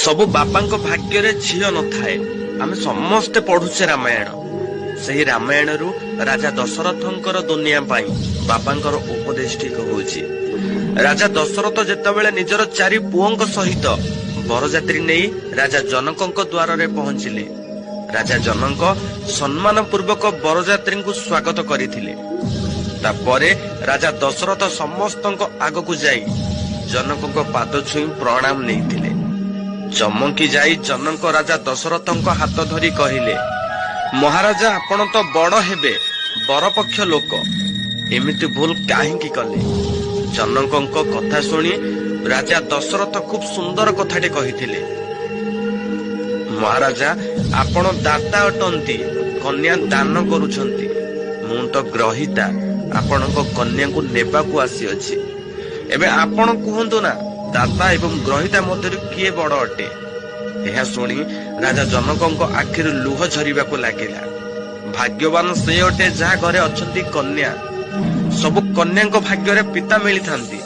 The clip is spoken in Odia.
ସବୁ ବାପାଙ୍କ ଭାଗ୍ୟରେ ଝିଅ ନଥାଏ। ଆମେ ସମସ୍ତେ ପଢୁଛେ ରାମାୟଣ। ସେହି ରାମାୟଣରୁ ରାଜା ଦଶରଥଙ୍କର ଦୁନିଆ ପାଇଁ ବାପାଙ୍କର ଉପଦେଶ ଠିକ ହଉଛି। ରାଜା ଦଶରଥ ଯେତେବେଳେ ନିଜର 4 ପୁଅଙ୍କ ସହିତ ବରଯାତ୍ରୀ ନେଇ ରାଜା ଜନକଙ୍କ ଦ୍ୱାରରେ ପହଞ୍ଚିଲେ, ରାଜା ଜନକ ସମ୍ମାନ ପୂର୍ବକ ବରଯାତ୍ରୀଙ୍କୁ ସ୍ୱାଗତ କରିଥିଲେ। ତାପରେ ରାଜା ଦଶରଥ ସମସ୍ତଙ୍କ ଆଗକୁ ଯାଇ ଜନକଙ୍କ ପାଦ ଛୁଇଁ ପ୍ରଣାମ ନେଇଥିଲେ। ଚମକି ଯାଇ ଜନକ ରାଜା ଦଶରଥଙ୍କ ହାତ ଧରି କହିଲେ, ମହାରାଜା, ଆପଣ ତ ବଡ ହେବେ, ବରପକ୍ଷ ଲୋକ, ଏମିତି ଭୁଲ କାହିଁକି କଲେ? ଜନକଙ୍କ କଥା ଶୁଣି ରାଜା ଦଶରଥ ଖୁବ୍ ସୁନ୍ଦର କଥାଟେ କହିଥିଲେ। ମହାରାଜା, ଆପଣ ଦାତା ଅଟନ୍ତି, କନ୍ୟା ଦାନ କରୁଛନ୍ତି। ମୁଁ ତ ଗ୍ରହିତା, ଆପଣଙ୍କ କନ୍ୟାକୁ ନେବାକୁ ଆସିଅଛି। ଏବେ ଆପଣ କୁହନ୍ତୁ ନା, ଦାତା ଏବଂ ଗ୍ରହିତା ମଧ୍ୟରୁ କିଏ ବଡ ଅଟେ? ଏହା ଶୁଣି ରାଜା ଜନକଙ୍କ ଆଖିରୁ ଲୁହ ଝରିବାକୁ ଲାଗିଲା। ଭାଗ୍ୟବାନ ସେ ଅଟେ ଯାହା ଘରେ ଅଛନ୍ତି କନ୍ୟା। ସବୁ କନ୍ୟାଙ୍କ ଭାଗ୍ୟରେ ପିତା ମିଳିଥାନ୍ତି,